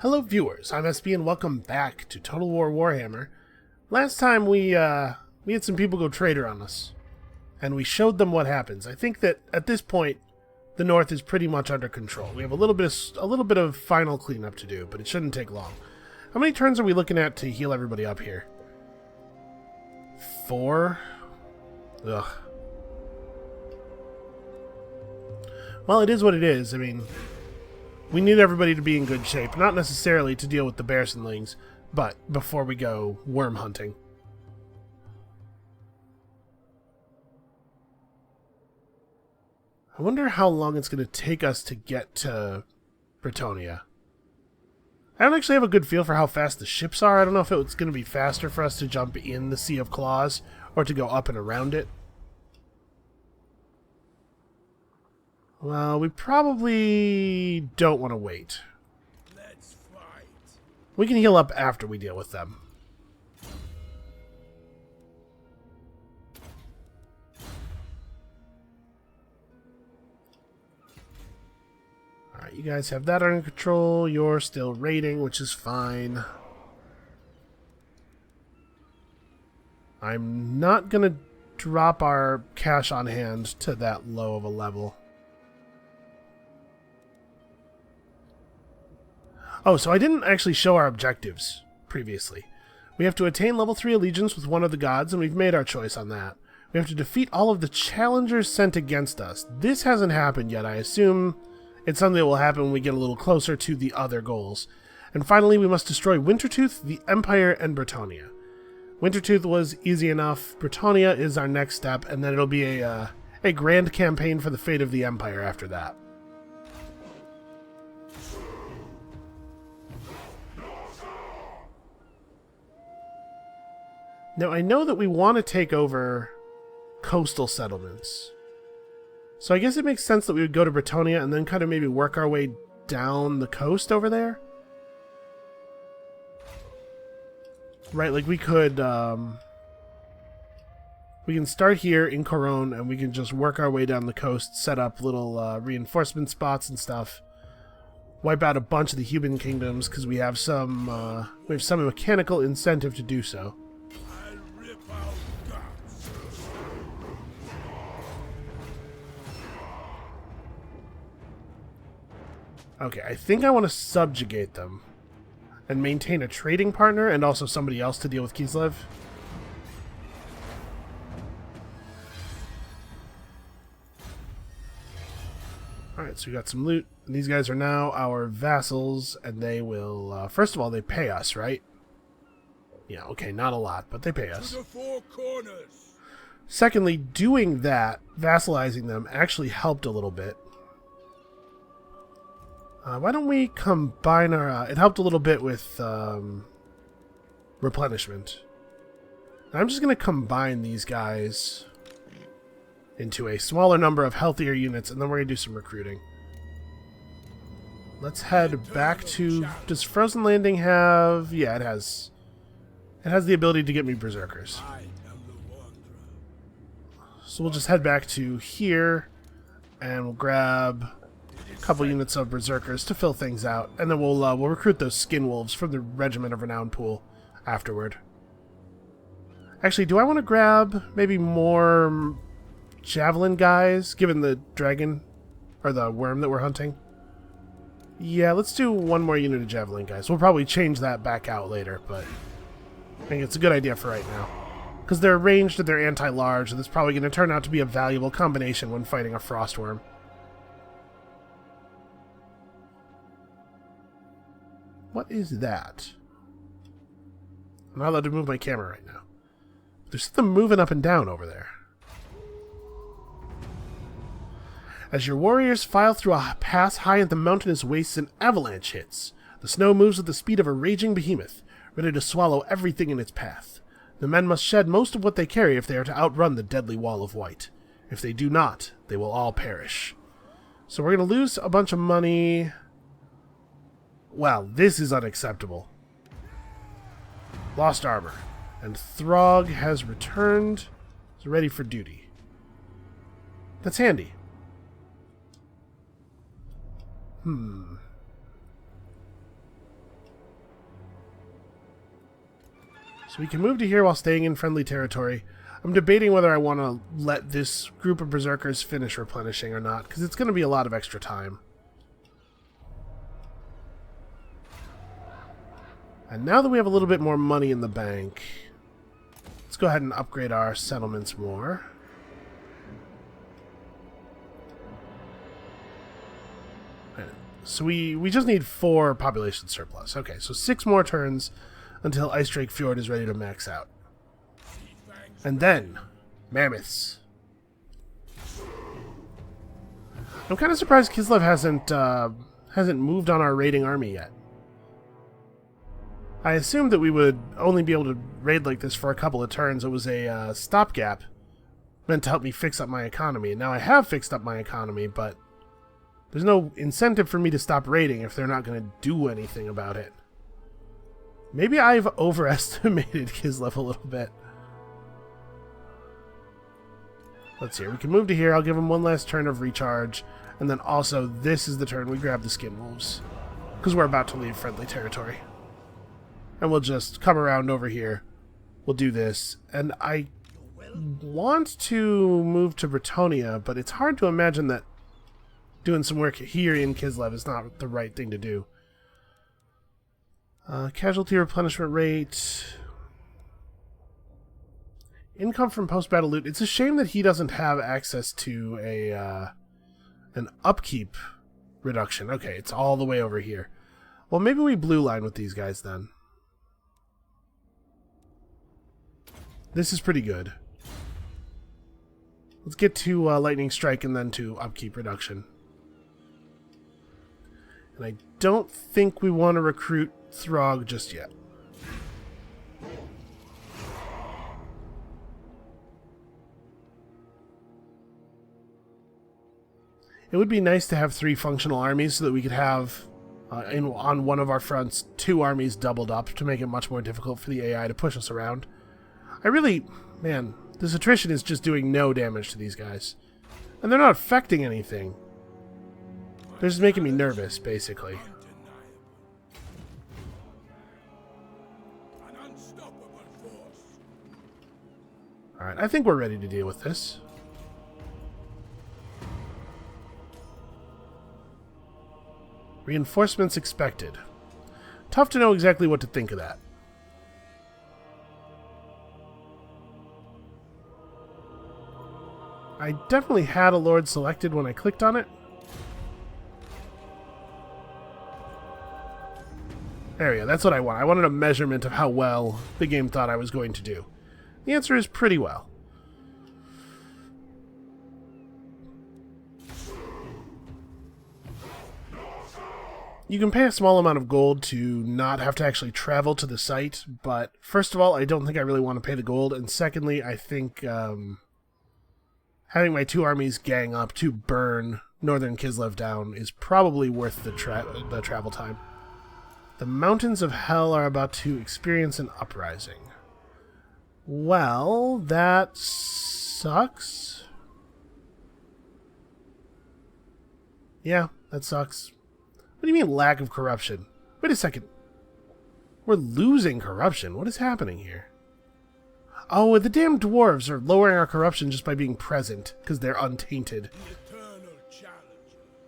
Hello viewers, I'm SB and welcome back to Total War Warhammer. Last time we had some people go traitor on us, and we showed them what happens. I think that at this point, the North is pretty much under control. We have a little bit of final cleanup to do, but it shouldn't take long. How many turns are we looking at to heal everybody up here? 4? Ugh. Well, it is what it is. I mean, we need everybody to be in good shape, not necessarily to deal with the Bearsonlings, but before we go worm hunting. I wonder how long it's going to take us to get to Bretonnia. I don't actually have a good feel for how fast the ships are. I don't know if it's going to be faster for us to jump in the Sea of Claws or to go up and around it. Well, we probably don't want to wait. Let's fight. We can heal up after we deal with them. Alright, you guys have that under control. You're still raiding, which is fine. I'm not going to drop our cash on hand to that low of a level. Oh, so I didn't actually show our objectives previously. We have to attain level 3 allegiance with one of the gods, and we've made our choice on that. We have to defeat all of the challengers sent against us. This hasn't happened yet. I assume it's something that will happen when we get a little closer to the other goals. And finally, we must destroy Wintertooth, the Empire, and Bretonnia. Wintertooth was easy enough. Bretonnia is our next step, and then it'll be a grand campaign for the fate of the Empire after that. Now, I know that we want to take over coastal settlements. So I guess it makes sense that we would go to Bretonnia and then kind of maybe work our way down the coast over there. Right, like we could... we can start here in Coron and we can just work our way down the coast, set up little reinforcement spots and stuff. Wipe out a bunch of the human kingdoms because we have some mechanical incentive to do so. Okay, I think I want to subjugate them and maintain a trading partner and also somebody else to deal with Kislev. Alright, so we got some loot. And these guys are now our vassals, and they will, first of all, they pay us, right? Yeah, okay, not a lot, but they pay us. To the four corners. Secondly, doing that, vassalizing them, actually helped a little bit. Why don't we combine our... it helped a little bit with replenishment. I'm just going to combine these guys into a smaller number of healthier units, and then we're going to do some recruiting. Let's head back to... Does Frozen Landing have... Yeah, it has... It has the ability to get me berserkers. So we'll just head back to here, and we'll grab a couple units of berserkers to fill things out, and then we'll recruit those skin wolves from the Regiment of Renown pool afterward. Actually, do I want to grab maybe more javelin guys, given the dragon or the worm that we're hunting? Yeah, let's do one more unit of javelin guys. We'll probably change that back out later, but I think it's a good idea for right now. Because they're ranged and they're anti-large, and it's probably going to turn out to be a valuable combination when fighting a frostworm. What is that? I'm not allowed to move my camera right now. There's something moving up and down over there. As your warriors file through a pass high in the mountainous wastes, an avalanche hits. The snow moves at the speed of a raging behemoth, ready to swallow everything in its path. The men must shed most of what they carry if they are to outrun the deadly wall of white. If they do not, they will all perish. So we're going to lose a bunch of money. Wow, this is unacceptable. Lost armor. And Throg has returned. He's ready for duty. That's handy. So we can move to here while staying in friendly territory. I'm debating whether I want to let this group of berserkers finish replenishing or not, because it's going to be a lot of extra time. And now that we have a little bit more money in the bank, let's go ahead and upgrade our settlements more. So we just need 4 population surplus. Okay, so 6 more turns until Ice Drake Fjord is ready to max out. And then, mammoths. I'm kind of surprised Kislev hasn't moved on our raiding army yet. I assumed that we would only be able to raid like this for a couple of turns. It was a stopgap meant to help me fix up my economy. Now I have fixed up my economy, but there's no incentive for me to stop raiding if they're not going to do anything about it. Maybe I've overestimated Kislev a little bit. Let's see. We can move to here. I'll give him one last turn of recharge. And then also, this is the turn we grab the skin wolves. Because we're about to leave friendly territory. And we'll just come around over here. We'll do this. And I want to move to Bretonnia, but it's hard to imagine that doing some work here in Kislev is not the right thing to do. Casualty replenishment rate. Income from post-battle loot. It's a shame that he doesn't have access to an upkeep reduction. Okay, it's all the way over here. Well, maybe we blue line with these guys then. This is pretty good. Let's get to Lightning Strike and then to upkeep reduction. And I don't think we want to recruit Throg just yet. It would be nice to have 3 functional armies so that we could have, on one of our fronts, 2 armies doubled up to make it much more difficult for the AI to push us around. Man, this attrition is just doing no damage to these guys. And they're not affecting anything. They're just making me nervous, basically. Alright, I think we're ready to deal with this. Reinforcements expected. Tough to know exactly what to think of that. I definitely had a lord selected when I clicked on it. There we go, that's what I want. I wanted a measurement of how well the game thought I was going to do. The answer is pretty well. You can pay a small amount of gold to not have to actually travel to the site, but first of all, I don't think I really want to pay the gold, and secondly, I think having my 2 armies gang up to burn northern Kislev down is probably worth the travel time. The Mountains of Hell are about to experience an uprising. Well, that sucks. Yeah, that sucks. What do you mean lack of corruption? Wait a second. We're losing corruption. What is happening here? Oh, the damn dwarves are lowering our corruption just by being present, because they're untainted.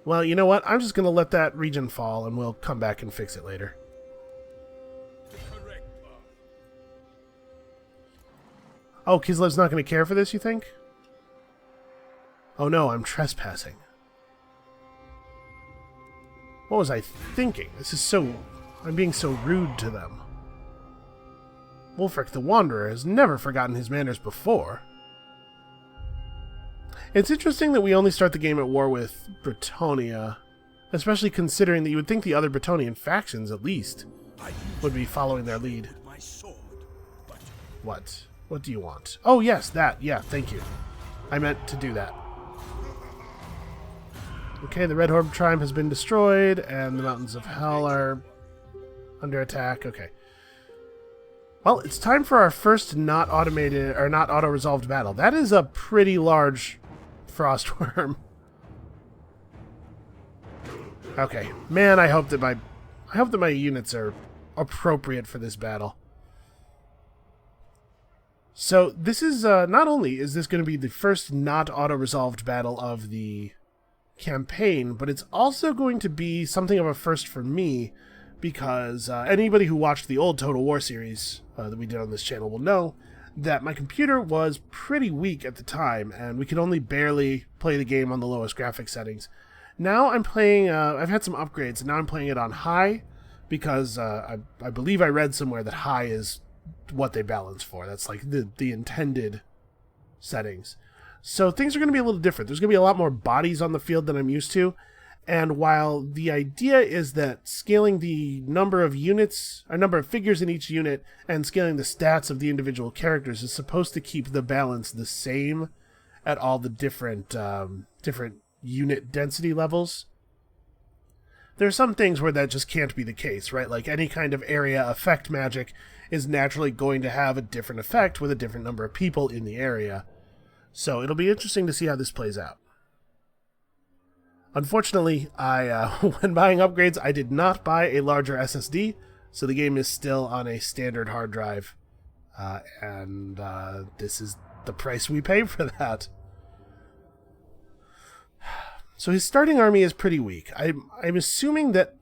Well, you know what? I'm just going to let that region fall, and we'll come back and fix it later. Oh, Kislev's not going to care for this, you think? Oh no, I'm trespassing. What was I thinking? This is so... I'm being so rude to them. Wulfrik the Wanderer has never forgotten his manners before. It's interesting that we only start the game at war with Bretonnia, especially considering that you would think the other Bretonnian factions, at least, would be following their lead. What? What do you want? Oh, yes, that. Yeah, thank you. I meant to do that. Okay, the Red Orb Triumph has been destroyed, and the Mountains of Hell are under attack. Okay. Well, it's time for our first not automated, or not auto-resolved battle. That is a pretty large Frostworm. Okay. Man, I hope that my units are appropriate for this battle. So this is, not only is this going to be the first not auto-resolved battle of the campaign, but it's also going to be something of a first for me, because anybody who watched the old Total War series that we did on this channel will know that my computer was pretty weak at the time, and we could only barely play the game on the lowest graphic settings. Now I'm playing, I've had some upgrades, and now I'm playing it on high, because I believe I read somewhere that high is what they balance for. That's like the intended settings. So things are going to be a little different. There's going to be a lot more bodies on the field than I'm used to. And while the idea is that scaling the number of units, or number of figures in each unit, and scaling the stats of the individual characters is supposed to keep the balance the same at all the different unit density levels, there are some things where that just can't be the case, right? Like any kind of area effect magic is naturally going to have a different effect with a different number of people in the area. So it'll be interesting to see how this plays out. Unfortunately, when buying upgrades, I did not buy a larger SSD, so the game is still on a standard hard drive, and this is the price we pay for that. So his starting army is pretty weak. I'm assuming that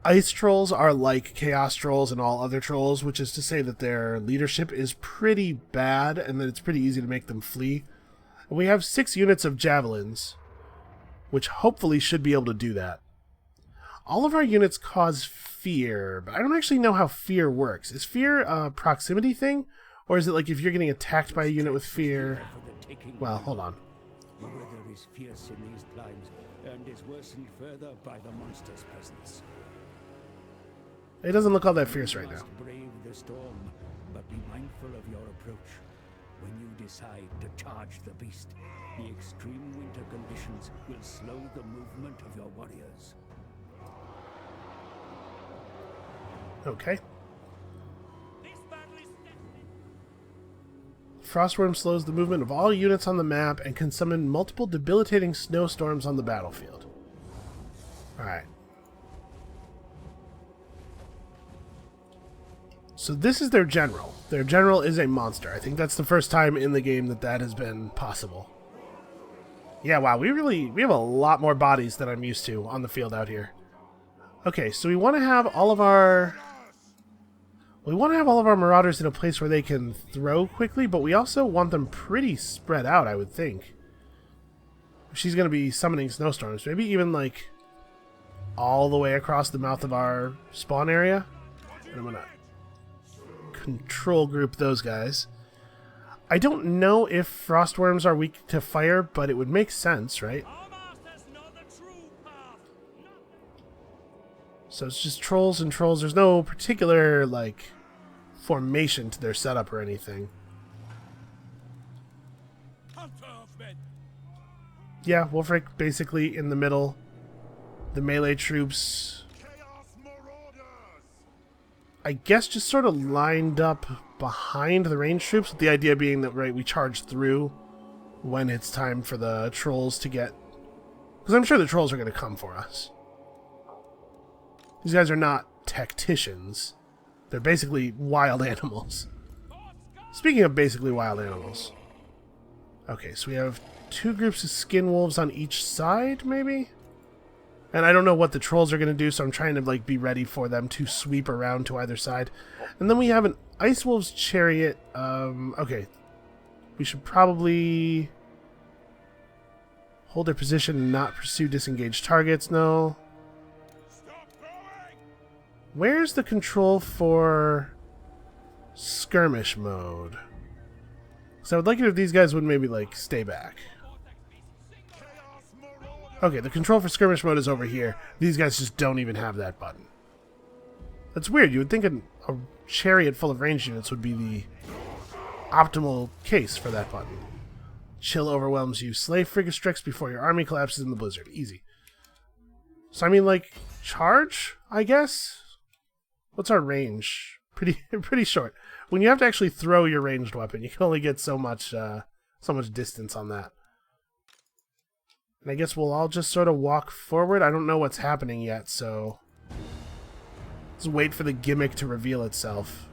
ice trolls are like chaos trolls and all other trolls, which is to say that their leadership is pretty bad and that it's pretty easy to make them flee. And we have 6 units of javelins, which hopefully should be able to do that. All of our units cause fear, but I don't actually know how fear works. Is fear a proximity thing? Or is it like if you're getting attacked by a unit with fear? Well, hold on. The weather is fierce in these climes, and is worsened further by the monster's presence. It doesn't look all that fierce right now. You must brave the storm, but be mindful of your approach. When you decide to charge the beast, the extreme winter conditions will slow the movement of your warriors. Okay. Frostworm slows the movement of all units on the map and can summon multiple debilitating snowstorms on the battlefield. Alright. So this is their general. Their general is a monster. I think that's the first time in the game that has been possible. Yeah, wow, we have a lot more bodies than I'm used to on the field out here. Okay, so we want to have all of our marauders in a place where they can throw quickly, but we also want them pretty spread out, I would think. She's going to be summoning snowstorms. Maybe even, like, all the way across the mouth of our spawn area. And I'm going to control group those guys. I don't know if frostworms are weak to fire, but it would make sense, right? So it's just trolls and trolls. There's no particular, like, formation to their setup or anything. Yeah, Wulfrik basically in the middle. The melee troops, I guess, just sort of lined up behind the ranged troops, with the idea being that, right, we charge through when it's time for the trolls to get... Because I'm sure the trolls are going to come for us. These guys are not tacticians. They're basically wild animals. Speaking of basically wild animals. Okay, so we have 2 groups of skin wolves on each side, maybe? And I don't know what the trolls are going to do, so I'm trying to, like, be ready for them to sweep around to either side. And then we have an Ice Wolf's chariot. Okay. We should probably hold their position and not pursue disengaged targets. No. Where's the control for skirmish mode? So I would like it if these guys would maybe, like, stay back. Okay, the control for skirmish mode is over here. These guys just don't even have that button. That's weird. You would think a chariot full of ranged units would be the optimal case for that button. Chill overwhelms you. Slay frigate strikes before your army collapses in the blizzard. Easy. So, I mean, like, charge, I guess? What's our range? Pretty short. When you have to actually throw your ranged weapon, you can only get so much distance on that. And I guess we'll all just sort of walk forward. I don't know what's happening yet, so let's wait for the gimmick to reveal itself.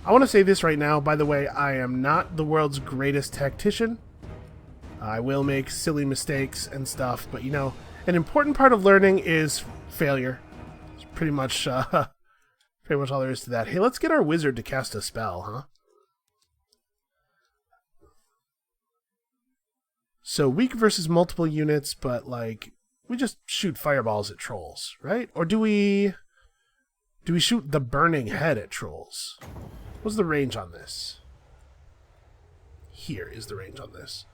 I want to say this right now, by the way, I am not the world's greatest tactician. I will make silly mistakes and stuff, but you know, an important part of learning is failure. It's pretty much all there is to that. Hey, let's get our wizard to cast a spell, huh? So weak versus multiple units, but like we just shoot fireballs at trolls, right? Or do we shoot the burning head at trolls? What's the range on this? Here is the range on this.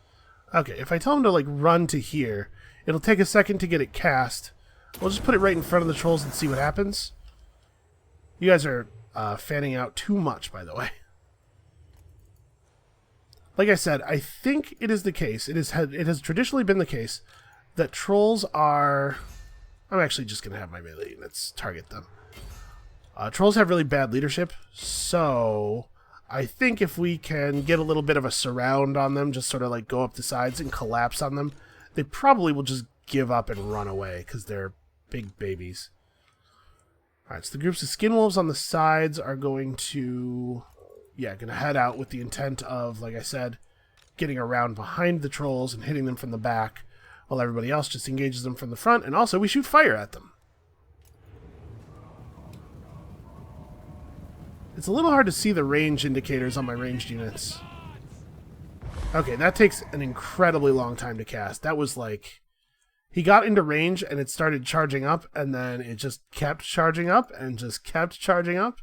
Okay, if I tell him to like run to here, it'll take a second to get it cast. We'll just put it right in front of the trolls and see what happens. You guys are fanning out too much, by the way. Like I said, I think it is the case. It has traditionally been the case that trolls are... I'm actually just going to have my melee units target them. Trolls have really bad leadership, so I think if we can get a little bit of a surround on them, just sort of like go up the sides and collapse on them, they probably will just give up and run away because they're big babies. Alright, so the groups of skinwolves on the sides are going to... yeah, going to head out with the intent of, like I said, getting around behind the trolls and hitting them from the back, while everybody else just engages them from the front, and also we shoot fire at them. It's a little hard to see the range indicators on my ranged units. Okay, that takes an incredibly long time to cast. That was like... he got into range and it started charging up, and then it just kept charging up and just kept charging up.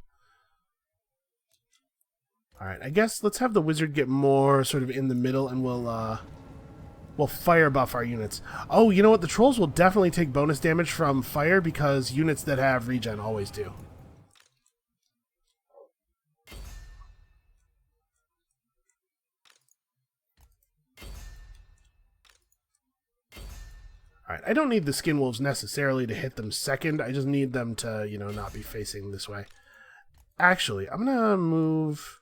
Alright, I guess let's have the wizard get more sort of in the middle, and we'll fire buff our units. Oh, you know what? The trolls will definitely take bonus damage from fire because units that have regen always do. Alright, I don't need the skinwolves necessarily to hit them second. I just need them to, you know, not be facing this way. Actually, I'm going to move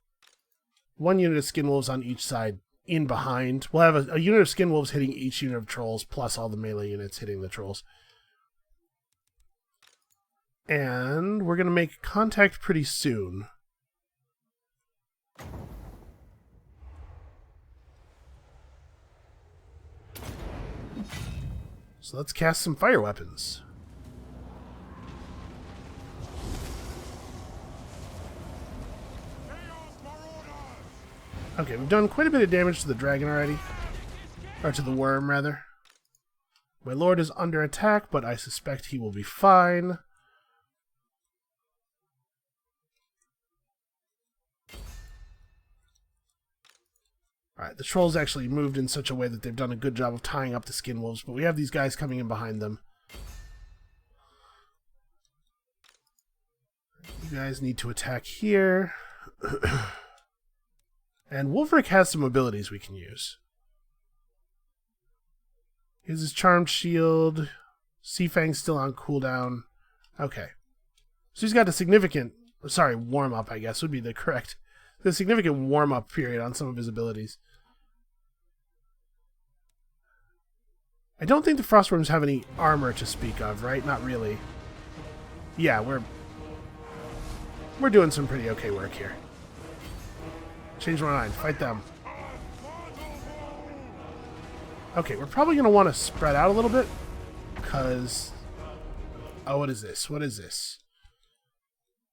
one unit of skinwolves on each side in behind. We'll have a unit of skinwolves hitting each unit of trolls, plus all the melee units hitting the trolls. And we're going to make contact pretty soon. So let's cast some fire weapons. Okay, we've done quite a bit of damage to the dragon already. Or to the worm, rather. My lord is under attack, but I suspect he will be fine. Alright, the trolls actually moved in such a way that they've done a good job of tying up the skinwolves, but we have these guys coming in behind them. You guys need to attack here. And Wulfrik has some abilities we can use. Here's his Charmed Shield. Sea Fang's still on cooldown. Okay. So he's got a significant... sorry, warm-up, I guess, would be the correct... the significant warm-up period on some of his abilities. I don't think the Frostworms have any armor to speak of, right? Not really. Yeah, we're doing some pretty okay work here. Change my mind. Fight them. Okay, we're probably going to want to spread out a little bit, because... oh, what is this? What is this?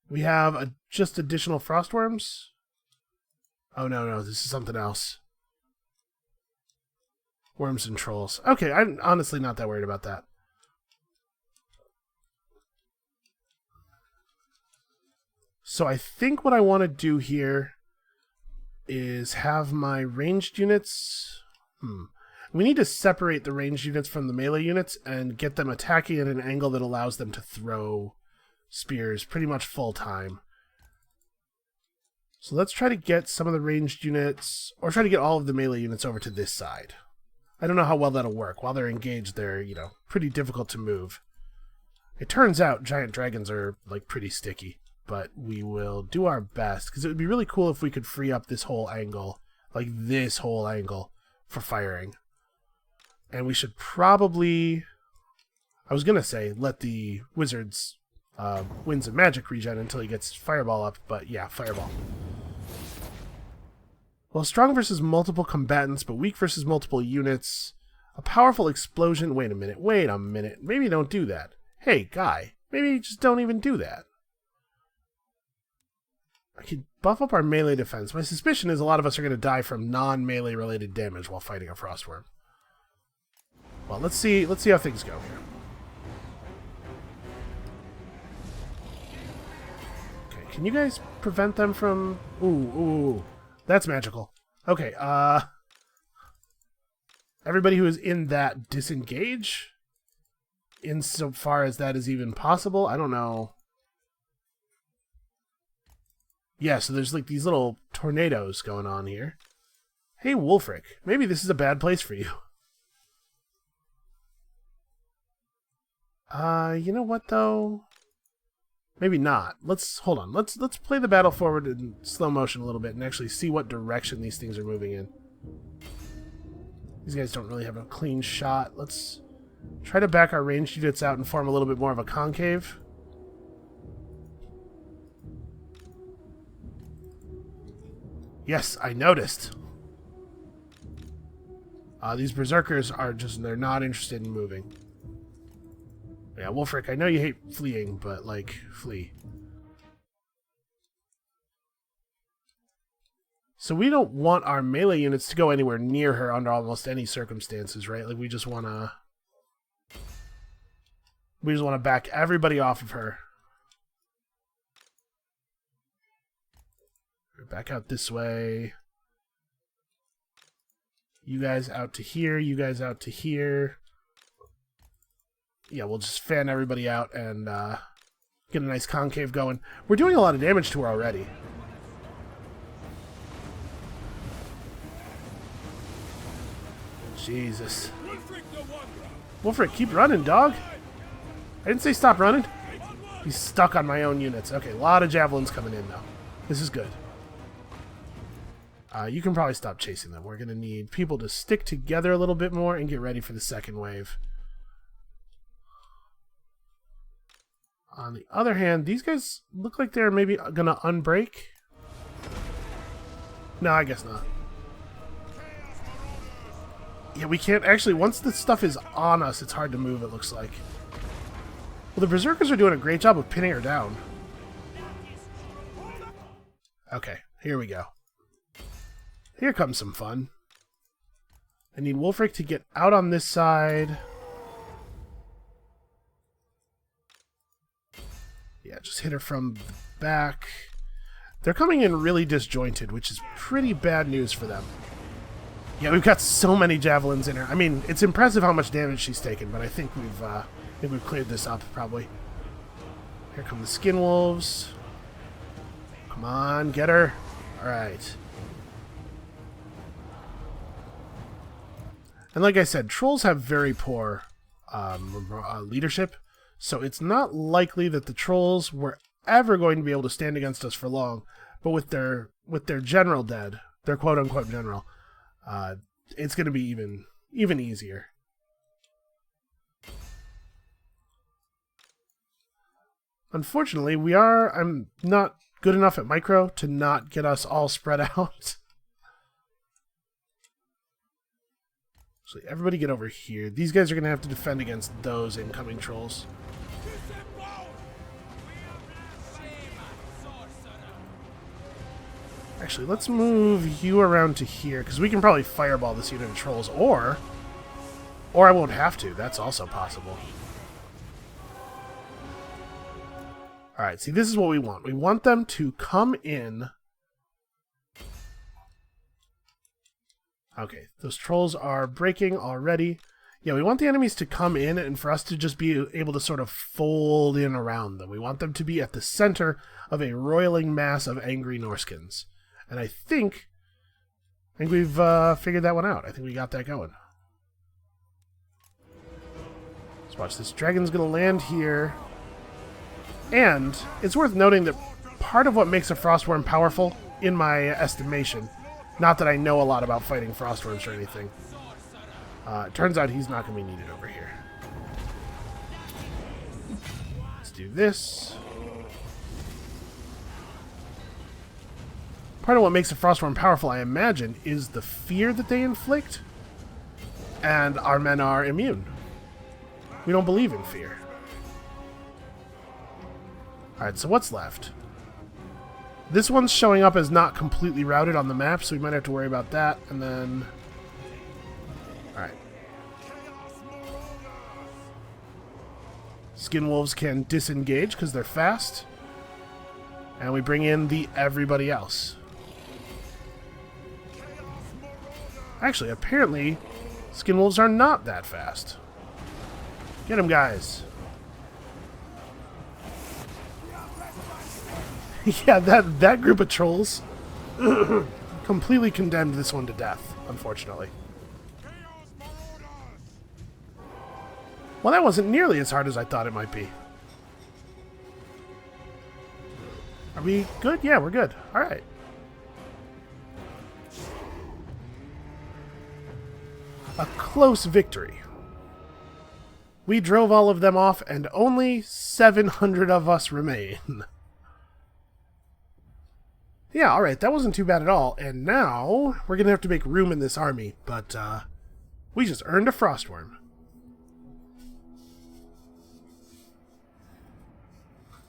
We have just additional Frostworms? Oh, no, this is something else. Worms and trolls. Okay, I'm honestly not that worried about that. So I think what I want to do here is have my ranged units... we need to separate the ranged units from the melee units and get them attacking at an angle that allows them to throw spears pretty much full time. So let's try to get some of the ranged units, or try to get all of the melee units over to this side. I don't know how well that'll work. While they're engaged, they're, you know, pretty difficult to move. It turns out giant dragons are, like, pretty sticky, but we will do our best, because it would be really cool if we could free up this whole angle, like this whole angle, for firing. And we should probably... I was going to say, let the wizard's Winds of Magic regen until he gets Fireball up, but yeah, Fireball. Well, strong versus multiple combatants, but weak versus multiple units. A powerful explosion. Wait a minute. Wait a minute. Maybe don't do that. Hey, guy. Maybe just don't even do that. I could buff up our melee defense. My suspicion is a lot of us are going to die from non-melee related damage while fighting a frostworm. Well, let's see how things go here. Okay, can you guys prevent them from... Ooh, that's magical. Okay, everybody who is in that disengage, insofar as that is even possible. I don't know. Yeah, so there's like these little tornadoes going on here. Hey, Wulfrik, maybe this is a bad place for you. You know what though? Maybe not. Hold on. Let's play the battle forward in slow motion a little bit and actually see what direction these things are moving in. These guys don't really have a clean shot. Let's try to back our ranged units out and form a little bit more of a concave. Yes, I noticed. These berserkers are they're not interested in moving. Yeah, Wulfrik, I know you hate fleeing, but, like, flee. So we don't want our melee units to go anywhere near her under almost any circumstances, right? Like, we just want to back everybody off of her. Back out this way. You guys out to here, you guys out to here. Yeah, we'll just fan everybody out and get a nice concave going. We're doing a lot of damage to her already. Jesus. Wulfrik, keep running, dog. I didn't say stop running. He's stuck on my own units. Okay, a lot of javelins coming in, though. This is good. You can probably stop chasing them. We're going to need people to stick together a little bit more and get ready for the second wave. On the other hand, these guys look like they're maybe going to unbreak. No, I guess not. Yeah, we can't actually... Once the stuff is on us, it's hard to move, it looks like. Well, the berserkers are doing a great job of pinning her down. Okay, here we go. Here comes some fun. I need Wulfrik to get out on this side. Yeah, just hit her from the back. They're coming in really disjointed, which is pretty bad news for them. Yeah, we've got so many javelins in her. I mean, it's impressive how much damage she's taken, but I think we've cleared this up probably. Here come the skin wolves. Come on, get her. All right. And like I said, trolls have very poor leadership, so it's not likely that the trolls were ever going to be able to stand against us for long. But with their general dead, their quote-unquote general, it's going to be even easier. Unfortunately, I'm not good enough at micro to not get us all spread out. So everybody get over here. These guys are going to have to defend against those incoming trolls. Actually, let's move you around to here, because we can probably fireball this unit of trolls, or I won't have to. That's also possible. Alright, see, this is what we want. We want them to come in. Okay, those trolls are breaking already. Yeah, we want the enemies to come in and for us to just be able to sort of fold in around them. We want them to be at the center of a roiling mass of angry Norskins. And I think we've figured that one out. I think we got that going. Let's watch this. Dragon's going to land here. And it's worth noting that part of what makes a frostworm powerful, in my estimation, not that I know a lot about fighting frostworms or anything, it turns out he's not going to be needed over here. Let's do this. Part of what makes a Frostworm powerful, I imagine, is the fear that they inflict. And our men are immune. We don't believe in fear. Alright, so what's left? This one's showing up as not completely routed on the map, so we might have to worry about that. And then... Alright. Skin Wolves can disengage because they're fast. And we bring in the everybody else. Actually, apparently, Skin Wolves are not that fast. Get them, guys. Yeah, that group of trolls completely condemned this one to death, unfortunately. Well, that wasn't nearly as hard as I thought it might be. Are we good? Yeah, we're good. Alright. A close victory. We drove all of them off, and only 700 of us remain. Yeah, alright, that wasn't too bad at all. And now, we're going to have to make room in this army, but we just earned a Frostworm.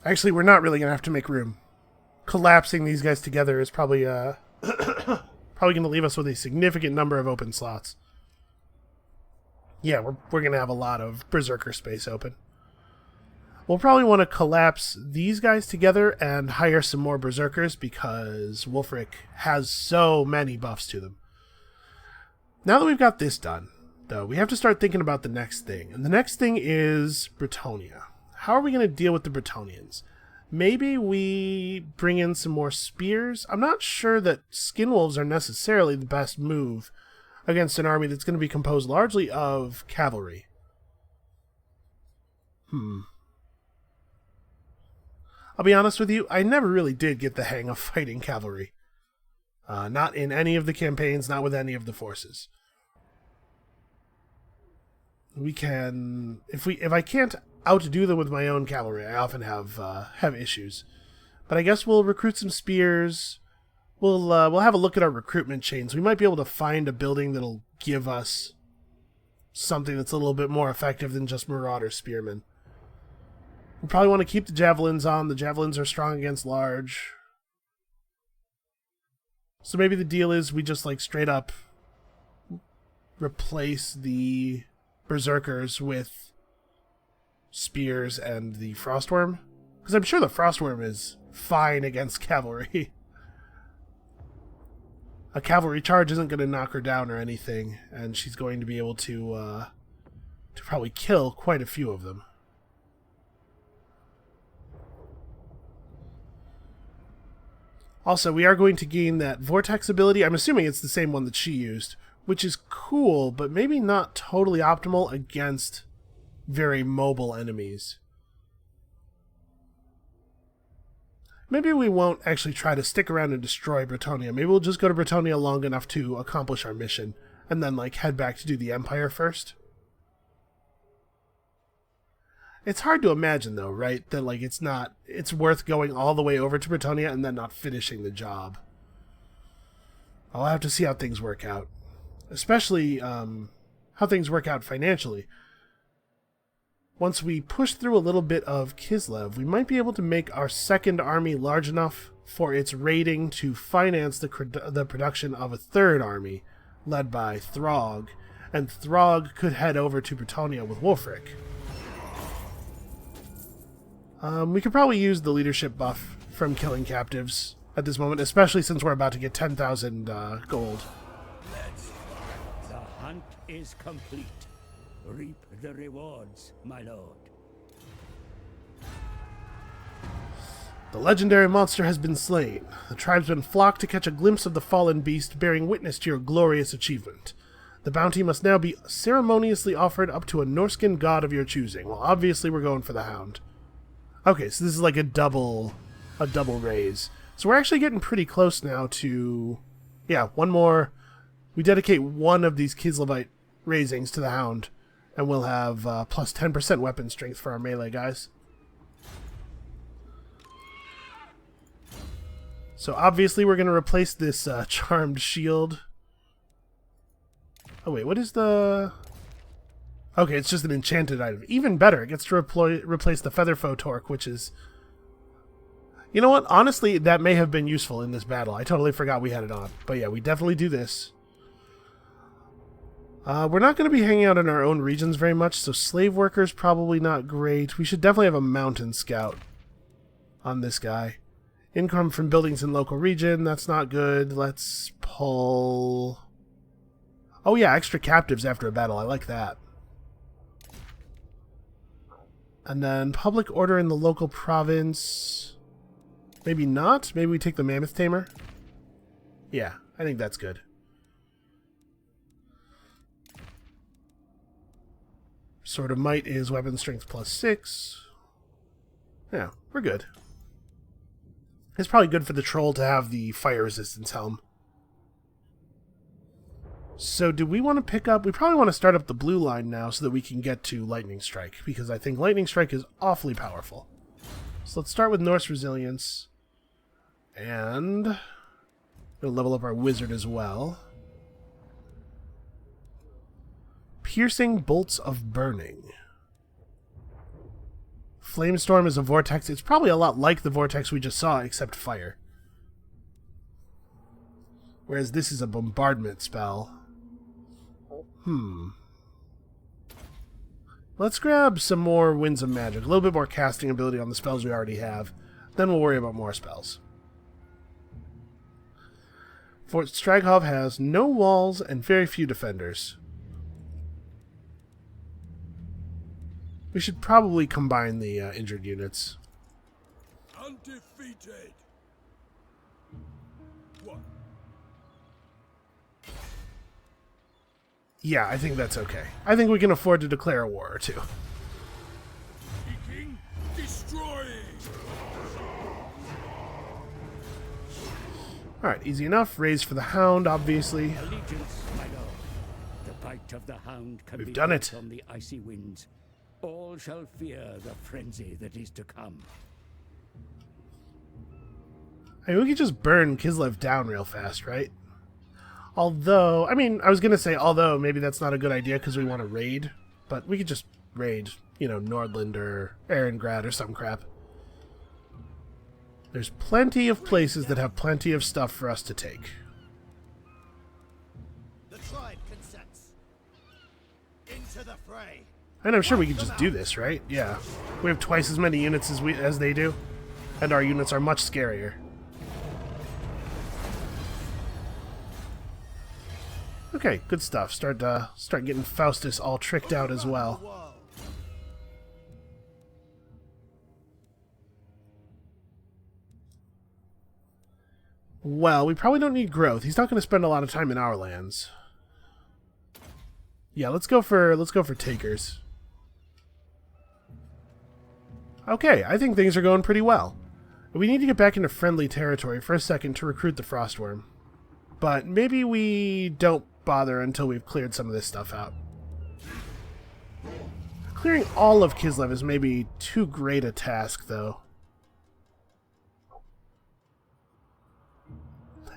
Actually, we're not really going to have to make room. Collapsing these guys together is probably probably going to leave us with a significant number of open slots. Yeah, we're going to have a lot of Berserker space open. We'll probably want to collapse these guys together and hire some more Berserkers because Wulfrik has so many buffs to them. Now that we've got this done, though, we have to start thinking about the next thing. And the next thing is Bretonnia. How are we going to deal with the Bretonians? Maybe we bring in some more spears. I'm not sure that Skin Wolves are necessarily the best move against an army that's going to be composed largely of cavalry. I'll be honest with you, I never really did get the hang of fighting cavalry. Not in any of the campaigns, not with any of the forces. We can... If I can't outdo them with my own cavalry, I often have issues. But I guess we'll recruit some spears. We'll have a look at our recruitment chains. We might be able to find a building that'll give us something that's a little bit more effective than just Marauder Spearmen. We probably want to keep the Javelins on. The Javelins are strong against large. So maybe the deal is we just like straight up replace the Berserkers with spears and the Frostworm. Because I'm sure the Frostworm is fine against cavalry. A cavalry charge isn't going to knock her down or anything, and she's going to be able to probably kill quite a few of them. Also, we are going to gain that Vortex ability. I'm assuming it's the same one that she used, which is cool, but maybe not totally optimal against very mobile enemies. Maybe we won't actually try to stick around and destroy Bretonnia. Maybe we'll just go to Bretonnia long enough to accomplish our mission, and then like head back to do the Empire first. It's hard to imagine though, right? That like it's worth going all the way over to Bretonnia and then not finishing the job. I'll have to see how things work out. Especially how things work out financially. Once we push through a little bit of Kislev, we might be able to make our second army large enough for its raiding to finance the production of a third army, led by Throg, and Throg could head over to Bretonnia with Wulfrik. We could probably use the leadership buff from killing captives at this moment, especially since we're about to get 10,000 gold. The hunt is complete. Reap the rewards, my lord. The legendary monster has been slain. The tribesmen flock to catch a glimpse of the fallen beast, bearing witness to your glorious achievement. The bounty must now be ceremoniously offered up to a Norscan god of your choosing. Well, obviously we're going for the Hound. Okay, so this is like a double raise. So we're actually getting pretty close now to... Yeah, one more. We dedicate one of these Kislevite raisings to the Hound, and we'll have plus 10% weapon strength for our melee guys. So obviously we're going to replace this charmed shield. Oh wait, what is the... Okay, it's just an enchanted item. Even better, it gets to replace the Featherfoe Torque, which is... You know what? Honestly, that may have been useful in this battle. I totally forgot we had it on. But yeah, we definitely do this. We're not going to be hanging out in our own regions very much, so slave workers probably not great. We should definitely have a mountain scout on this guy. Income from buildings in local region, that's not good. Let's pull... Oh yeah, extra captives after a battle. I like that. And then public order in the local province. Maybe not? Maybe we take the Mammoth Tamer? Yeah, I think that's good. Sword of Might is weapon strength +6. Yeah, we're good. It's probably good for the troll to have the fire resistance helm. So do we want to pick up... We probably want to start up the blue line now so that we can get to Lightning Strike, because I think Lightning Strike is awfully powerful. So let's start with Norse Resilience. And we'll level up our wizard as well. Piercing Bolts of Burning. Flamestorm is a vortex. It's probably a lot like the vortex we just saw, except fire. Whereas this is a bombardment spell. Let's grab some more Winds of Magic. A little bit more casting ability on the spells we already have. Then we'll worry about more spells. Fort Straghov has no walls and very few defenders. We should probably combine the injured units. Undefeated. What? Yeah, I think that's okay. I think we can afford to declare a war or two. Seeking, destroying. Alright, easy enough. Raise for the Hound, obviously. Allegiance, my lord. The bite of the Hound can We've be done felt it. on the icy winds. All shall fear the frenzy that is to come. I mean, we could just burn Kislev down real fast, right? Although, I mean, I was going to say, although maybe that's not a good idea because we want to raid. But we could just raid, you know, Nordland or Erengrad or some crap. There's plenty of places that have plenty of stuff for us to take. The tribe consents. Into the fray. And I'm sure we could just do this, right? Yeah. We have twice as many units as they do. And our units are much scarier. Okay, good stuff. Start getting Faustus all tricked out as well. Well, we probably don't need growth. He's not going to spend a lot of time in our lands. Yeah, let's go for takers. Okay, I think things are going pretty well. We need to get back into friendly territory for a second to recruit the Frostworm. But maybe we don't bother until we've cleared some of this stuff out. Clearing all of Kislev is maybe too great a task, though.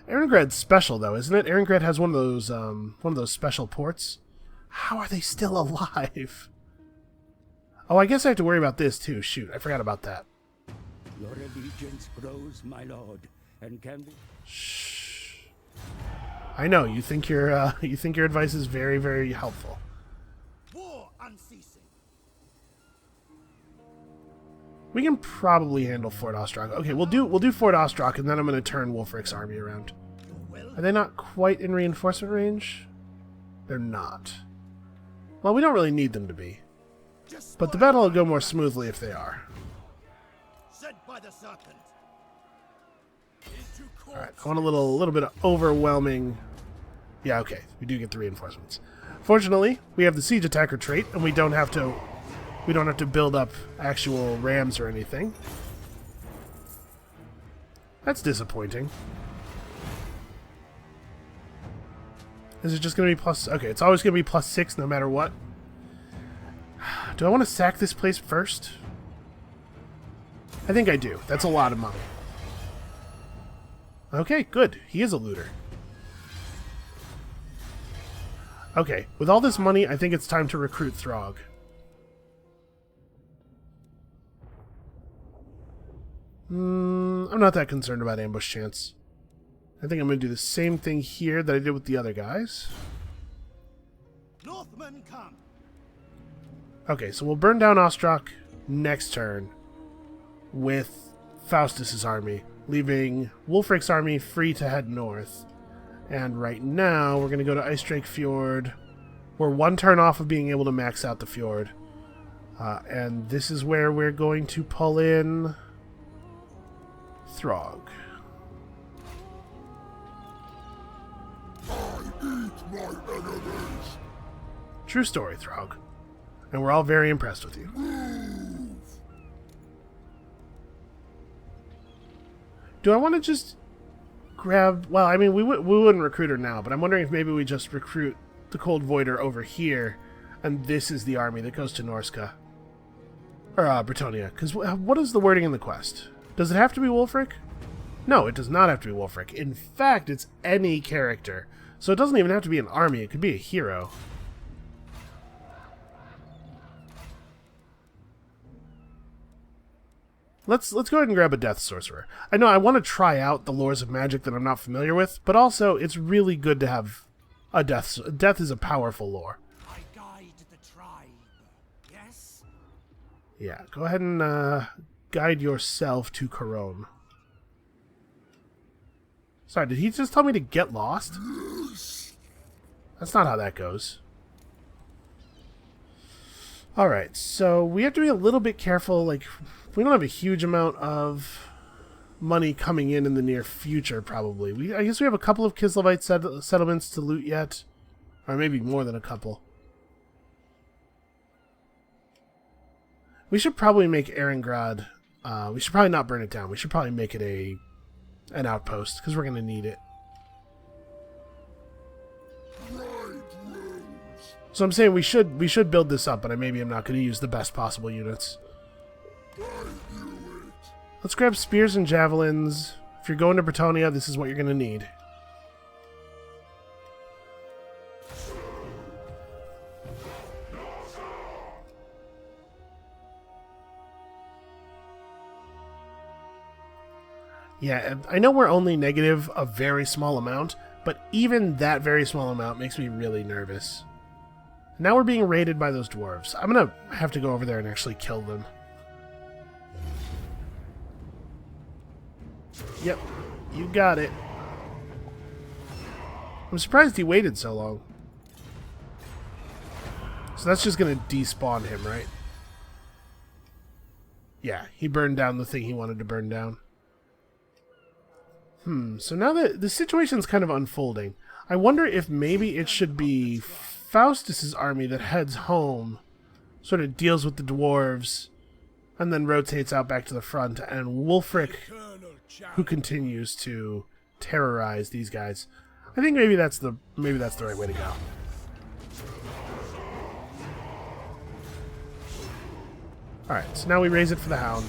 Erengrad's special, though, isn't it? Erengrad has one of those special ports. How are they still alive? Oh, I guess I have to worry about this, too. Shoot, I forgot about that. Your allegiance grows, my lord, and can be... Shh. I know, you think your advice is very, very helpful. War unceasing. We can probably handle Fort Ostrog. Okay, we'll do Fort Ostrog, and then I'm going to turn Wulfrik's army around. Are they not quite in reinforcement range? They're not. Well, we don't really need them to be. But the battle will go more smoothly if they are. Sent by the serpent. Alright, I want a little bit of overwhelming... Yeah, okay, we do get the reinforcements. Fortunately, we have the siege attacker trait, and we don't have to build up actual rams or anything. That's disappointing. Is it just going to be plus... Okay, it's always going to be +6 no matter what. Do I want to sack this place first? I think I do. That's a lot of money. Okay, good. He is a looter. Okay, with all this money, I think it's time to recruit Throg. I'm not that concerned about ambush chance. I think I'm going to do the same thing here that I did with the other guys. Northmen come. Okay, so we'll burn down Ostrok next turn with Faustus's army, leaving Wulfrik's army free to head north. And right now, we're going to go to Ice Drake Fjord. We're one turn off of being able to max out the fjord. And this is where we're going to pull in Throg. I eat my enemies. True story, Throg. And we're all very impressed with you. Do I want to just grab... Well, I mean, we wouldn't recruit her now, but I'm wondering if maybe we just recruit the Cold Voider over here, and this is the army that goes to Norsca. Or, Bretonnia. Because what is the wording in the quest? Does it have to be Wulfrik? No, it does not have to be Wulfrik. In fact, it's any character. So it doesn't even have to be an army. It could be a hero. Let's go ahead and grab a Death Sorcerer. I know I want to try out the lores of magic that I'm not familiar with, but also it's really good to have a Death. Death is a powerful lore. I guide the tribe. Yes? Yeah, go ahead and guide yourself to Corone. Sorry, did he just tell me to get lost? That's not how that goes. Alright, so we have to be a little bit careful. Like, we don't have a huge amount of money coming in the near future, probably. I guess we have a couple of Kislevite settlements to loot yet. Or maybe more than a couple. We should probably make Erengrad... we should probably not burn it down. We should probably make it an outpost, because we're going to need it. So I'm saying we should build this up, but maybe I'm not going to use the best possible units. Let's grab spears and javelins. If you're going to Bretonnia, this is what you're going to need. Yeah, I know we're only negative a very small amount, but even that very small amount makes me really nervous. Now we're being raided by those dwarves. I'm going to have to go over there and actually kill them. Yep, you got it. I'm surprised he waited so long. So that's just going to despawn him, right? Yeah, he burned down the thing he wanted to burn down. So now that the situation's kind of unfolding, I wonder if maybe it should be Faustus's army that heads home, sort of deals with the dwarves, and then rotates out back to the front, and Wulfrik, who continues to terrorize these guys. I think maybe that's the right way to go. Alright, so now we raise it for the Hound.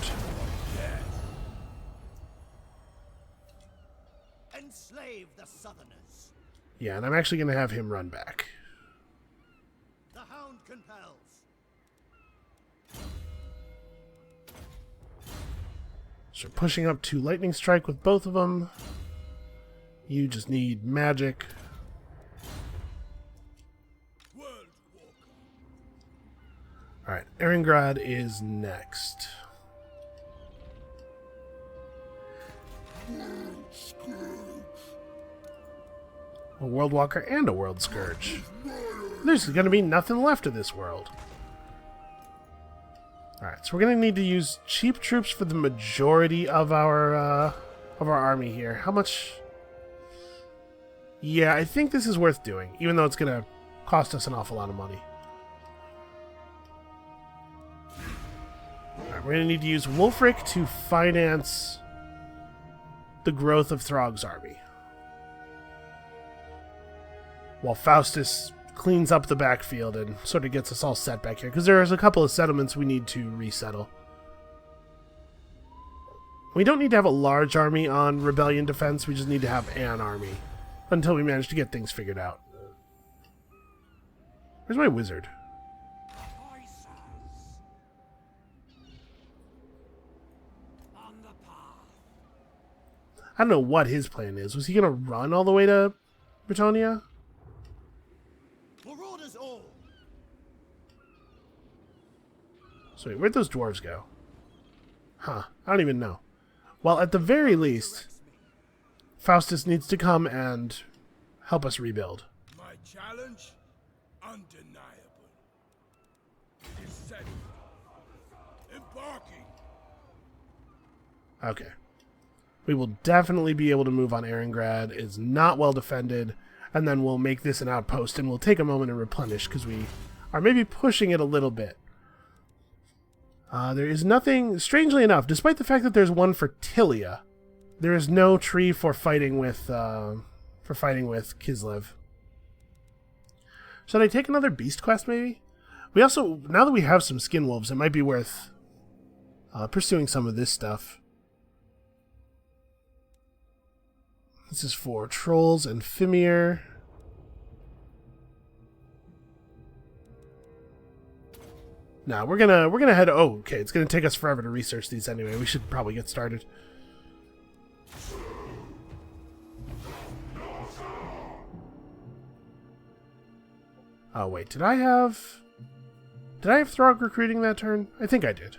Enslave the Southerners. Yeah, and I'm actually going to have him run back. The Hound compels. So pushing up to Lightning Strike with both of them. You just need magic. Alright, Erengrad is next. A World Walker and a World Scourge. There's going to be nothing left of this world. Alright, so we're going to need to use cheap troops for the majority of our army here. How much? Yeah, I think this is worth doing, even though it's going to cost us an awful lot of money. Alright, we're going to need to use Wulfrik to finance the growth of Throg's army, while Faustus cleans up the backfield and sort of gets us all set back here, because there's a couple of settlements we need to resettle. We don't need to have a large army on rebellion defense. We just need to have an army until we manage to get things figured out. Where's my wizard? On the path. I don't know what his plan is. Was he going to run all the way to Britannia? For orders all. So wait, where'd those dwarves go? Huh, I don't even know. Well, at the very least, Faustus needs to come and help us rebuild. My challenge? Undeniable. It is set. Embarking. Okay. We will definitely be able to move on Erengrad. It's not well defended. And then we'll make this an outpost and we'll take a moment and replenish because we are maybe pushing it a little bit. There is nothing, strangely enough, despite the fact that there's one for Tilia, there is no tree for fighting with Kislev. Should I take another beast quest maybe? We also, now that we have some skin wolves, it might be worth pursuing some of this stuff. This is for trolls and Fimir. Now we're gonna head. Oh, okay. It's gonna take us forever to research these anyway. We should probably get started. Oh wait, did I have Throg recruiting that turn? I think I did.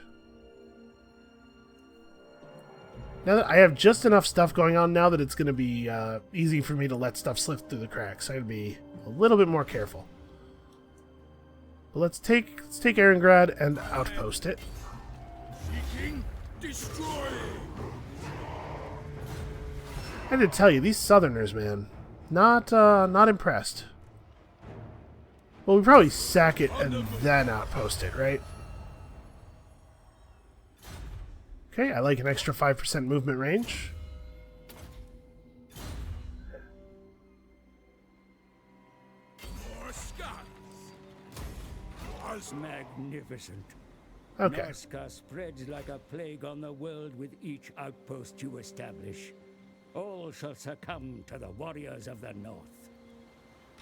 Now that I have just enough stuff going on now that it's gonna be easy for me to let stuff slip through the cracks. I gotta be a little bit more careful. But let's take Erengrad and outpost it. Seeking, destroying. I had to tell you, these Southerners, man, not impressed. Well, we probably sack it and then outpost it, right? Okay, I like an extra 5% movement range. Magnificent. Okay. Norsca spreads like a plague on the world with each outpost you establish. All shall succumb to the warriors of the north.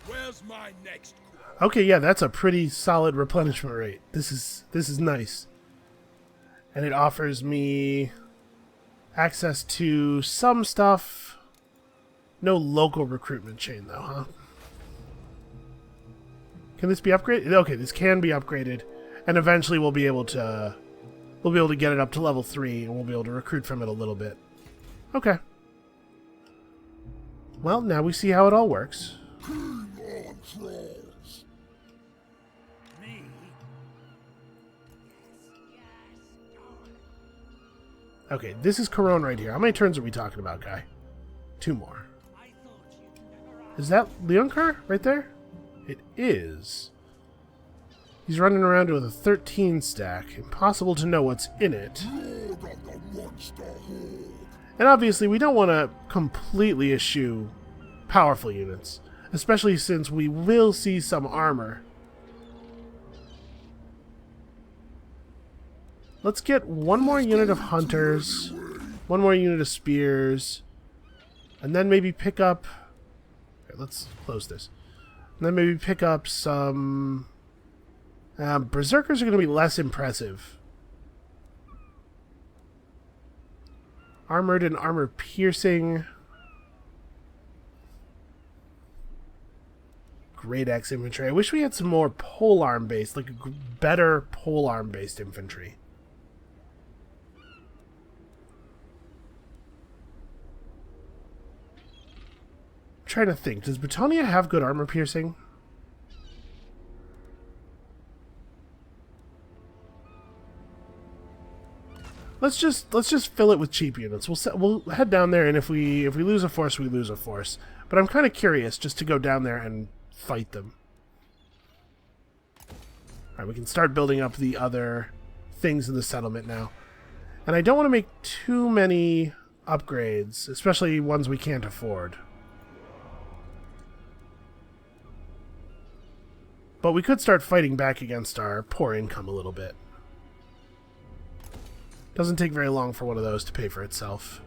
Where's my next? Okay, yeah, that's a pretty solid replenishment rate. This is nice. And it offers me access to some stuff. No local recruitment chain though, huh? Can this be upgraded? Okay, this can be upgraded, and eventually we'll be able to get it up to level 3, and we'll be able to recruit from it a little bit. Okay. Well, now we see how it all works. King on trolls. Me? Okay, this is Corone right here. How many turns are we talking about, guy? 2 more. I thought you'd never Is that Leonkar right there? It is. He's running around with a 13 stack. Impossible to know what's in it. Lord of the monster horde. And obviously we don't want to completely eschew powerful units, especially since we will see some armor. Let's get one more unit of hunters, one more unit of spears, and then maybe pick up... Okay, let's close this. And then maybe pick up some... Berserkers are going to be less impressive. Armored and armor-piercing. Great Axe infantry. I wish we had some more polearm-based, like a better polearm-based infantry. I'm trying to think. Does Britannia have good armor-piercing? Let's just fill it with cheap units. We'll head down there, and if we lose a force, we lose a force. But I'm kind of curious just to go down there and fight them. All right, we can start building up the other things in the settlement now. And I don't want to make too many upgrades, especially ones we can't afford. But we could start fighting back against our poor income a little bit. Doesn't take very long for one of those to pay for itself.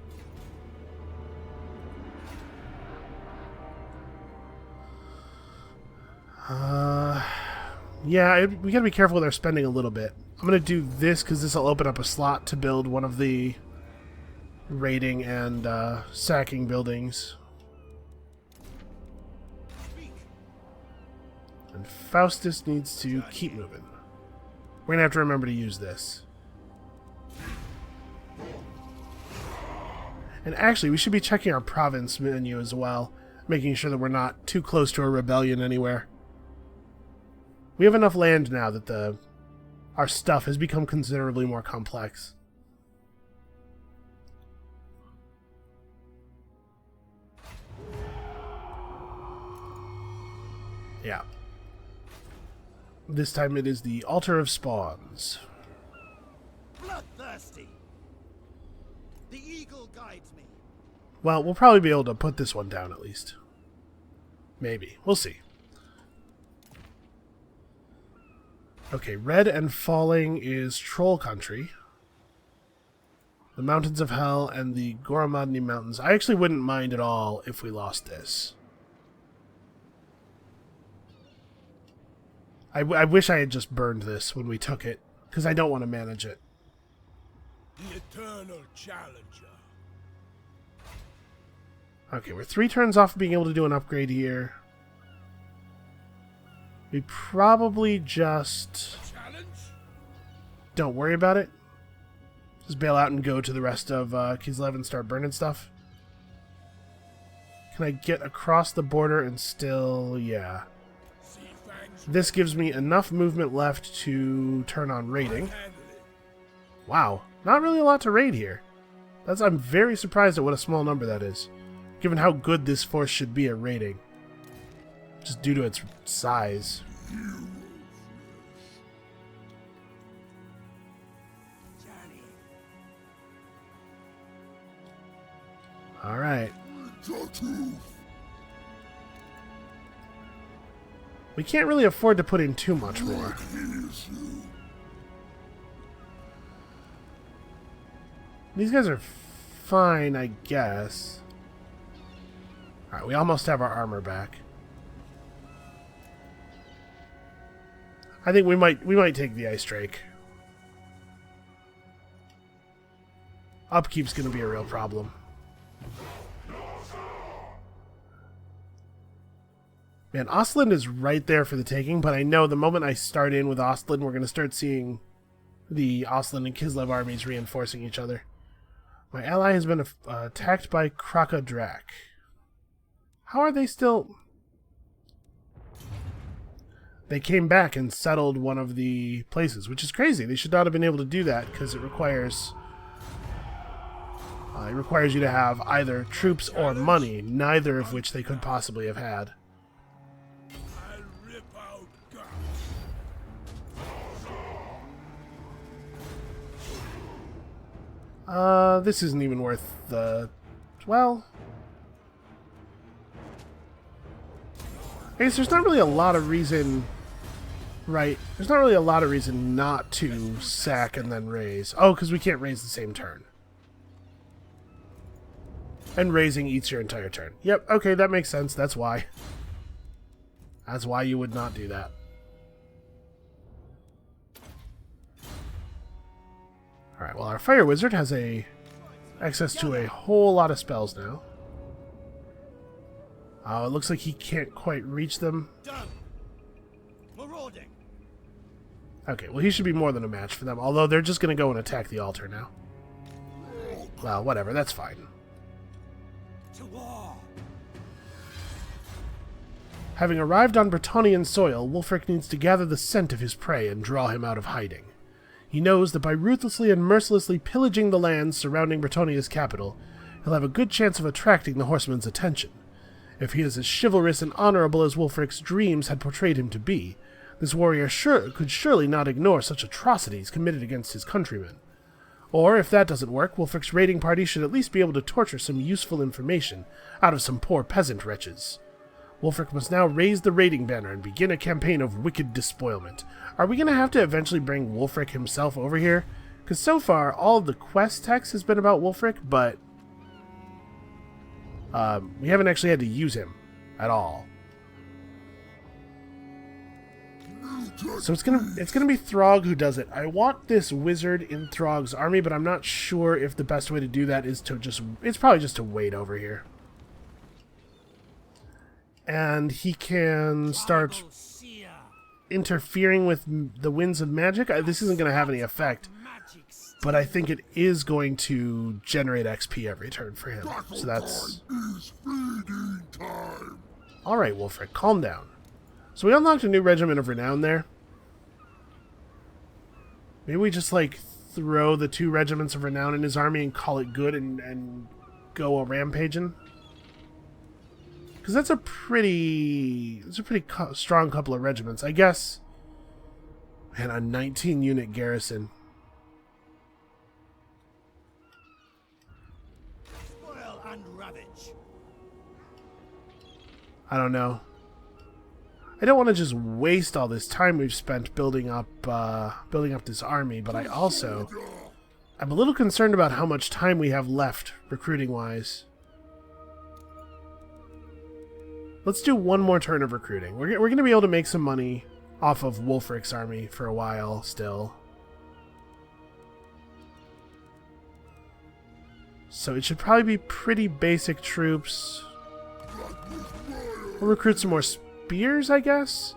Yeah, we gotta be careful with our spending a little bit. I'm gonna do this because this will open up a slot to build one of the raiding and sacking buildings. And Faustus needs to keep moving. We're gonna have to remember to use this. And actually, we should be checking our province menu as well, making sure that we're not too close to a rebellion anywhere. We have enough land now that our stuff has become considerably more complex. Yeah. This time it is the Altar of Spawns. Bloodthirsty. The eagle guides me. Well, we'll probably be able to put this one down at least. Maybe. We'll see. Okay, red and falling is Troll Country. The Mountains of Hell and the Goromadni Mountains. I actually wouldn't mind at all if we lost this. I wish I had just burned this when we took it, because I don't want to manage it. The eternal challenger. Okay, we're 3 turns off of being able to do an upgrade here. We probably just Challenge? don't worry about it. Just bail out and go to the rest of Kislev and start burning stuff. Can I get across the border and still... yeah. This gives me enough movement left to turn on raiding. Wow, not really a lot to raid here. I'm very surprised at what a small number that is, given how good this force should be at raiding. Just due to its size. Alright. We can't really afford to put in too much more. These guys are fine, I guess. Alright, we almost have our armor back. I think we might take the Ice Drake. Upkeep's gonna be a real problem. Man, Ostland is right there for the taking, but I know the moment I start in with Ostland, we're going to start seeing the Ostland and Kislev armies reinforcing each other. My ally has been attacked by Kraka Drak. How are they still... They came back and settled one of the places, which is crazy. They should not have been able to do that, because it requires you to have either troops or money, neither of which they could possibly have had. This isn't even worth the... well... I guess there's not really a lot of reason... right, there's not really a lot of reason not to sack and then raise. Oh, because we can't raise the same turn. And raising eats your entire turn. Yep, okay, that makes sense. That's why. That's why you would not do that. Alright, well, our Fire Wizard has access to a whole lot of spells now. Oh, it looks like he can't quite reach them. Done. Marauding. Okay, well, he should be more than a match for them, although they're just going to go and attack the altar now. Well, whatever, that's fine. To war. Having arrived on Bretonnian soil, Wulfrik needs to gather the scent of his prey and draw him out of hiding. He knows that by ruthlessly and mercilessly pillaging the lands surrounding Bretonnia's capital, he'll have a good chance of attracting the horsemen's attention. If he is as chivalrous and honorable as Wulfrik's dreams had portrayed him to be, this warrior could surely not ignore such atrocities committed against his countrymen. Or, if that doesn't work, Wulfrik's raiding party should at least be able to torture some useful information out of some poor peasant wretches. Wulfrik must now raise the raiding banner and begin a campaign of wicked despoilment. Are we going to have to eventually bring Wulfrik himself over here? Because so far, all of the quest text has been about Wulfrik, but we haven't actually had to use him at all. So it's gonna be Throg who does it. I want this wizard in Throg's army, but I'm not sure if the best way to do that is to just... It's probably just to wait over here. And he can start interfering with the winds of magic. This isn't going to have any effect, but I think it is going to generate XP every turn for him. So that's... Alright, Wulfrik, calm down. So we unlocked a new Regiment of Renown there. Maybe we just, like, throw the 2 Regiments of Renown in his army and call it good and go a rampaging? Because that's a pretty strong couple of regiments. I guess, man, a 19-unit garrison. Spoil and ravage. I don't know. I don't want to just waste all this time we've spent building up this army, but I'm a little concerned about how much time we have left recruiting-wise. Let's do one more turn of recruiting. We're going to be able to make some money off of Wulfrik's army for a while still. So it should probably be pretty basic troops. We'll recruit some more spears, I guess?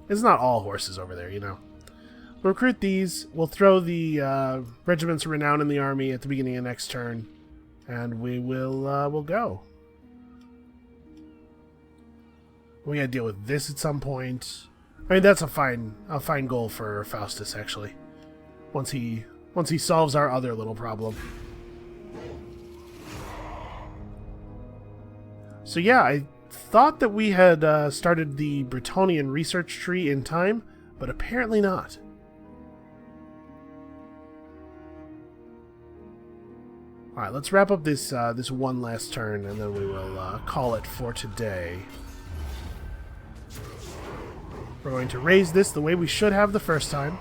It's not all horses over there, you know. We'll recruit these. We'll throw the Regiments of Renown in the army at the beginning of next turn. And we will we'll go. We gotta deal with this at some point. I mean, that's a fine goal for Faustus, actually. Once he solves our other little problem. So yeah, I thought that we had started the Bretonnian research tree in time, but apparently not. Alright, let's wrap up this this one last turn, and then we will call it for today. We're going to raise this the way we should have the first time.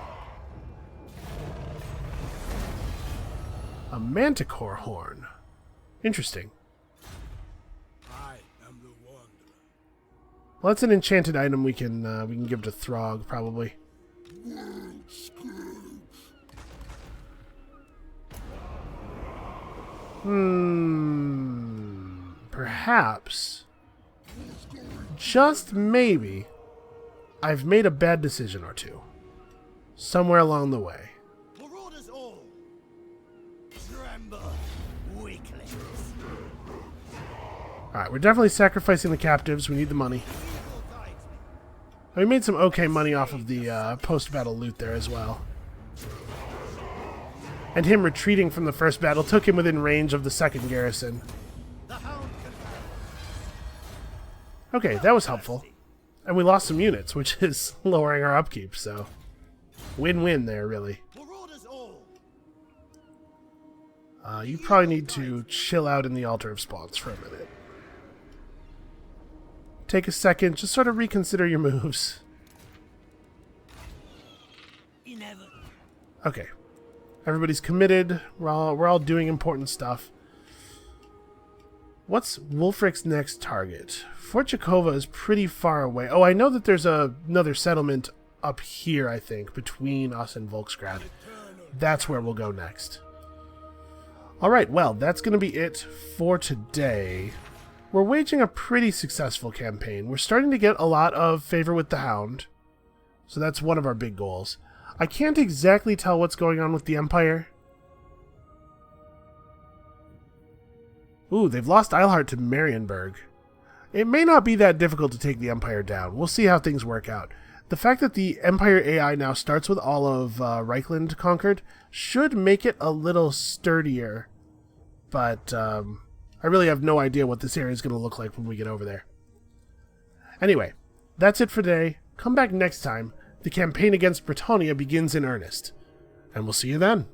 A manticore horn. Interesting. I am the wanderer. Well, that's an enchanted item we can give to Throg, probably. Perhaps, just maybe, I've made a bad decision or two. Somewhere along the way. Marauders all. Tremble, weaklings. Alright, we're definitely sacrificing the captives. We need the money. We made some okay money off of the post-battle loot there as well. And him retreating from the first battle took him within range of the second garrison. Okay, that was helpful. And we lost some units, which is lowering our upkeep, so... Win-win there, really. You probably need to chill out in the Altar of Spawns for a minute. Take a second, just sort of reconsider your moves. Okay. Everybody's committed. We're all doing important stuff. What's Wulfrik's next target? Fort Jakova is pretty far away. Oh, I know that there's another settlement up here, I think, between us and Volksgrad. That's where we'll go next. Alright, well, that's going to be it for today. We're waging a pretty successful campaign. We're starting to get a lot of favor with the Hound. So that's one of our big goals. I can't exactly tell what's going on with the Empire. Ooh, they've lost Eilhart to Marienburg. It may not be that difficult to take the Empire down. We'll see how things work out. The fact that the Empire AI now starts with all of Reichland conquered should make it a little sturdier. But I really have no idea what this area is going to look like when we get over there. Anyway, that's it for today. Come back next time. The campaign against Bretonnia begins in earnest. And we'll see you then.